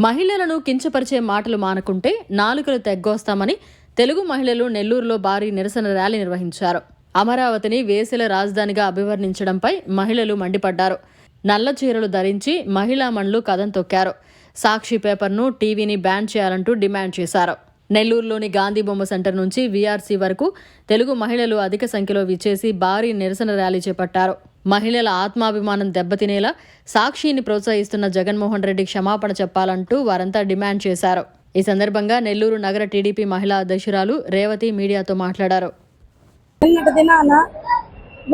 మహిళలను కించపరిచే మాటలు మానుకుంటే నాలుకలు తెగ్గోస్తామని తెలుగు మహిళలు నెల్లూరులో భారీ నిరసన ర్యాలీ నిర్వహించారు. అమరావతిని వేసెల రాజధానిగా అభివర్ణించడంపై మహిళలు మండిపడ్డారు. నల్ల చీరలు ధరించి మహిళా మణులు కదం తొక్కారు. సాక్షి పేపర్ను, టీవీని బ్యాన్ చేయాలంటూ డిమాండ్ చేశారు. నెల్లూరులోని గాంధీ బొమ్మ సెంటర్ నుంచి వీఆర్సీ వరకు తెలుగు మహిళలు అధిక సంఖ్యలో విచ్చేసి భారీ నిరసన ర్యాలీ చేపట్టారు. మహిళల ఆత్మాభిమానం దెబ్బతినేలా సాక్షిని ప్రోత్సహిస్తున్న జగన్మోహన్ రెడ్డి క్షమాపణ చెప్పాలంటూ వారంతా డిమాండ్ చేశారు. ఈ సందర్భంగా నెల్లూరు నగర టీడీపీ మహిళా అధ్యక్షురాలు రేవతి మీడియాతో మాట్లాడారు. నిన్నటి దినాన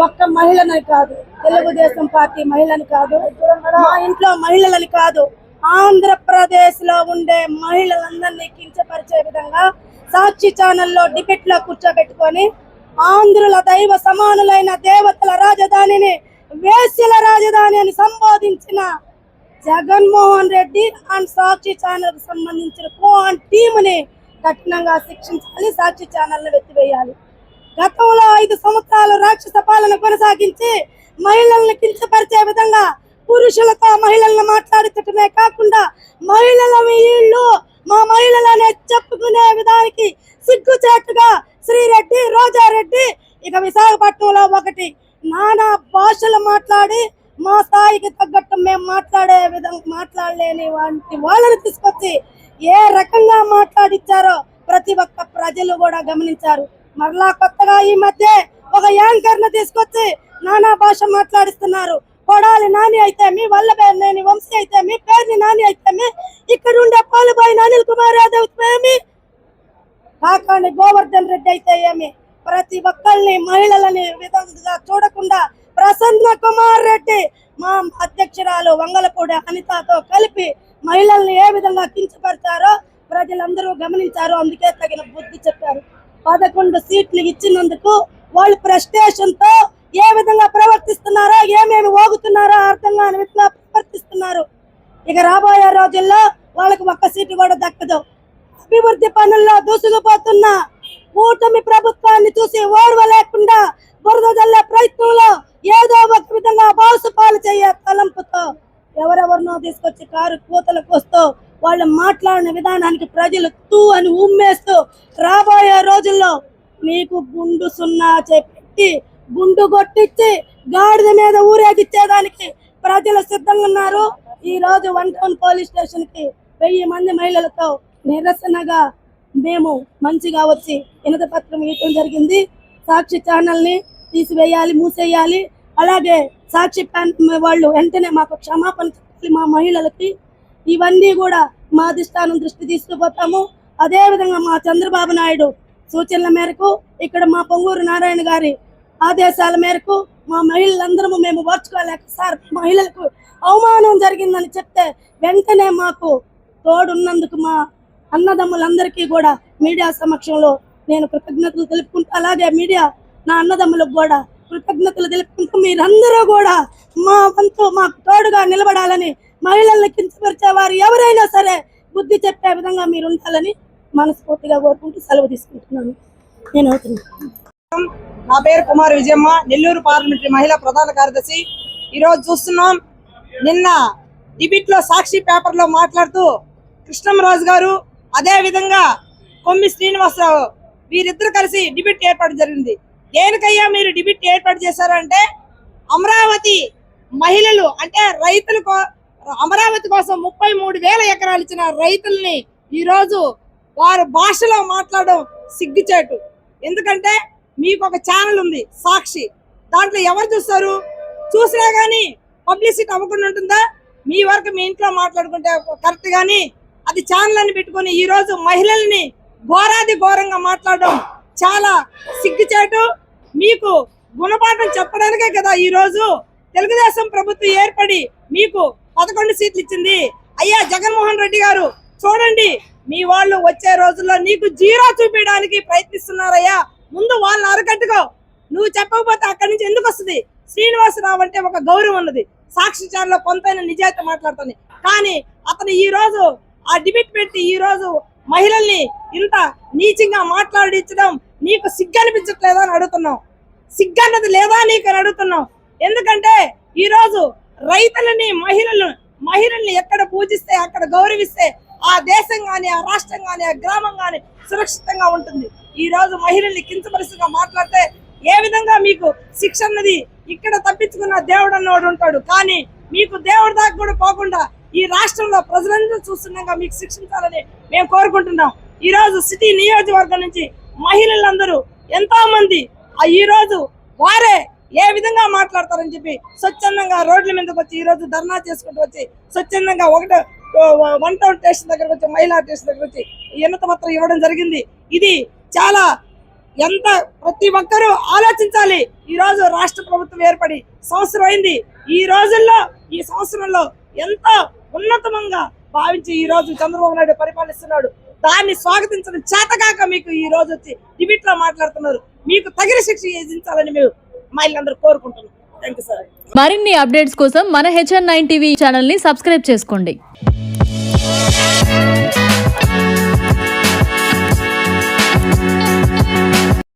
ఒక్క మహిళని కాదు, తెలుగుదేశం పార్టీ మహిళని కాదు, మా ఇంట్లో మహిళలని కాదు, ఆంధ్రప్రదేశ్ లో ఉండే మహిళలందరినీ కించపరిచే విధంగా సాక్షి ఛానల్లో డిబేట్ లో కూర్చోబెట్టుకొని ఆంధ్రుల దైవ సమానులైన దేవతల రాజధానిని వేశ్యల రాజధాని అని సంబోధించిన జగన్మోహన్ రెడ్డి అండ్ సాక్షి ఛానల్ కు సంబంధించిన టీముని కఠినంగా శిక్షించాలి. సాక్షి ఛానల్ ను వెత్తివేయాలి. గతంలో 5 సంవత్సరాలు రాక్షస పాలన కొనసాగించి మహిళల్ని కించపరిచే విధంగా పురుషులతో మహిళలను మాట్లాడించటమే కాకుండా మహిళల వీళ్ళు మా మహిళలనే చెప్పుకునే విధానికి సిగ్గుచేటుగా శ్రీరెడ్డి, రోజారెడ్డి, ఇక విశాఖపట్నంలో ఒకటి నానా భాషలు మాట్లాడి మా స్థాయికి తగ్గట్టు మేము మాట్లాడే విధంగా మాట్లాడలేని వంటి వాళ్ళని తీసుకొచ్చి ఏ రకంగా మాట్లాడిచ్చారో ప్రతి ఒక్క ప్రజలు కూడా గమనించారు. మరలా కొత్తగా ఈ మధ్య ఒక యాంకర్ ను తీసుకొచ్చి నానా భాష మాట్లాడిస్తున్నారు. కొడాలి నాని అయితే మీ వల్లభనేని వంశీ అయితే మీ పేరుని నాని అయితే మీ ఇక్కడ ఉండే పాలుబాయి అనిల్ కుమార్ యాదవ్ ఏమి, కాకాని గోవర్ధన్ రెడ్డి అయితే ఏమి, ప్రతి ఒక్కరిని మహిళలని విధంగా చూడకుండా ప్రసన్న కుమార్ రెడ్డి మా అధ్యక్షురాలు వంగలపూడి అనితతో కలిపి మహిళల్ని ఏ విధంగా కించపరిచారో ప్రజలందరూ గమనించారు. అందుకే తగిన బుద్ధి చెప్పారు. 11 సీట్లు ఇచ్చినందుకు వాళ్ళు ప్రెస్టేషన్ తో ఏ విధంగా ప్రవర్తిస్తున్నారో, ఏమేమి ఓగుతున్నారో అర్థం కాని విధంగా ప్రవర్తిస్తున్నారు. ఇక రాబోయే రోజుల్లో వాళ్ళకి 1 సీటు కూడా దక్కదు. అభివృద్ధి పనుల్లో దూసుకుపోతున్న కూటమి ప్రభుత్వాన్ని చూసి ఓర్వలేకుండా బురద జల్లే ప్రయత్నంలో ఏదో ఒక విధంగా బాసుపాలు చేయ తలంపుతో ఎవరెవరినో తీసుకొచ్చి కారు కూతలకు వస్తూ వాళ్ళు మాట్లాడిన విధానానికి ప్రజలు తూ అని ఉమ్మేస్తూ రాబోయే రోజుల్లో నీకు గుండు సున్నా చెప్పి గుండు కొట్టించి గాడిద మీద ఊరేగిచ్చేదానికి ప్రజలు సిద్ధంగా ఉన్నారు. ఈ రోజు 1 టౌన్ పోలీస్ స్టేషన్ కి 1000 మంది మహిళలతో నిరసనగా మేము మంచిగా వచ్చి వినతి పత్రం ఇవ్వడం జరిగింది. సాక్షి ఛానల్ ని తీసివేయాలి, మూసేయాలి. అలాగే సాక్షి వాళ్ళు వెంటనే మాకు క్షమాపణ చెప్పాలి. మా మహిళలకి ఇవన్నీ కూడా మా అధిష్టానం దృష్టి తీసుకుపోతాము. అదే విధంగా మా చంద్రబాబు నాయుడు సూచనల మేరకు, ఇక్కడ మా పొంగూరు నారాయణ గారి ఆదేశాల మేరకు మా మహిళలందరము మేము ఓర్చుకోలేక సార్ మహిళలకు అవమానం జరిగిందని చెప్తే వెంటనే మాకు తోడున్నందుకు మా అన్నదమ్ములందరికీ కూడా మీడియా సమక్షంలో నేను కృతజ్ఞతలు తెలుపుకుంటూ, అలాగే మీడియా నా అన్నదమ్ములకు కూడా కృతజ్ఞతలు తెలుపుకుంటూ మీరందరూ కూడా మా వంతు మాకు తోడుగా నిలబడాలని, మహిళల్ని కించపరిచే వారు ఎవరైనా సరే బుద్ధి చెప్పే విధంగా మీరు ఉండాలని మనస్ఫూర్తిగా కోరుకుంటూ సెలవు తీసుకుంటున్నాను. నేను నా పేరు కుమార్ విజయమ్మ, నెల్లూరు పార్లమెంటరీ మహిళా ప్రధాన కార్యదర్శి. ఈరోజు చూస్తున్నాం, నిన్న డిబేట్ లో సాక్షి పేపర్ లో మాట్లాడుతూ కృష్ణంరాజు గారు, అదే విధంగా కొమ్మి శ్రీనివాసరావు వీరిద్దరు కలిసి డిబేట్ ఏర్పాటు జరిగింది. దేనికయ్యా మీరు డిబేట్ ఏర్పాటు చేశారంటే అమరావతి మహిళలు అంటే రైతులకు అమరావతి కోసం 33,000 ఎకరాలు ఇచ్చిన రైతుల్ని ఈరోజు వారు భాషలో మాట్లాడడం సిగ్గుచేటు. ఎందుకంటే మీకు ఒక ఛానల్ ఉంది సాక్షి, దాంట్లో ఎవరు చూస్తారు? చూసినా కానీ పబ్లిసిటీ అవ్వకుండా ఉంటుందా? మీ వరకు మీ ఇంట్లో మాట్లాడుకుంటే కరెక్ట్, కానీ అది ఛానల్ అని పెట్టుకుని ఈరోజు మహిళల్ని ఘోరాది ఘోరంగా మాట్లాడడం చాలా సిగ్గుచేటు. మీకు గుణపాఠం చెప్పడానికే కదా ఈరోజు తెలుగుదేశం ప్రభుత్వం ఏర్పడి మీకు 11 సీట్లు ఇచ్చింది. అయ్యా జగన్మోహన్ రెడ్డి గారు చూడండి, మీ వాళ్ళు వచ్చే రోజుల్లో నీకు 0 చూపించడానికి ప్రయత్నిస్తున్నారయ్యా. ముందు వాళ్ళని అరకట్టుకో. నువ్వు చెప్పకపోతే అక్కడి నుంచి ఎందుకు వస్తుంది? శ్రీనివాసరావు అంటే ఒక గౌరవం ఉన్నది. సాక్షి ఛానల్లో కొంతైనా నిజాయితీ మాట్లాడుతుంది. కానీ అతను ఈ రోజు ఆ డిబేట్ పెట్టి ఈ రోజు మహిళల్ని ఇంత నీచంగా మాట్లాడించడం నీకు సిగ్గు అనిపించట్లేదా అని అడుగుతున్నాం. సిగ్గన్నది లేదా నీకు అని అడుగుతున్నాం. ఎందుకంటే ఈ రోజు రైతులని మహిళల్ని ఎక్కడ పూజిస్తే అక్కడ గౌరవిస్తే ఆ దేశం గాని, ఆ రాష్ట్రం గాని, ఆ గ్రామం గాని సురక్షితంగా ఉంటుంది. ఈ రోజు మహిళల్ని కించపరిచిగా మాట్లాడితే ఏ విధంగా మీకు శిక్ష అన్నది ఇక్కడ తప్పించుకున్న దేవుడు అన్నవాడు ఉంటాడు. కానీ మీకు దేవుడి దాకా కూడా పోకుండా ఈ రాష్ట్రంలో ప్రజలందరూ చూస్తుండగా మీకు శిక్షించాలని మేము కోరుకుంటున్నాం. ఈ రోజు సిటీ నియోజకవర్గం నుంచి మహిళలందరూ ఎంతో మంది ఈ రోజు వారే ఏ విధంగా మాట్లాడతారని చెప్పి స్వచ్ఛందంగా రోడ్ల మీదకి వచ్చి ఈ రోజు ధర్నా చేసుకుంటూ వచ్చి స్వచ్ఛందంగా 1 టౌన్ స్టేషన్ దగ్గరకు వచ్చి, మహిళా స్టేషన్ దగ్గర వచ్చి వినతి పత్రం ఇవ్వడం జరిగింది. ఇది చాలా ప్రతి ఒక్కరూ ఆలోచించాలి. ఈ రోజు రాష్ట్ర ప్రభుత్వం ఏర్పడి సంవత్సరం అయింది. ఈ సంవత్సరంలో ఎంతో ఉన్నతంగా భావించి ఈ రోజు చంద్రబాబు నాయుడు పరిపాలిస్తున్నాడు. దాన్ని స్వాగతించడం చేతగాక మీకు ఈ రోజు వచ్చి డిబేట్ లో మాట్లాడుతున్నారు. మీకు తగిన శిక్ష విధించాలని మేము మహిళలందరూ కోరుకుంటున్నాం. Thank you sir. మరిన్ని అప్డేట్స్ కోసం మన HN9 టీవీ ఛానల్ ని సబ్స్క్రైబ్ చేసుకోండి.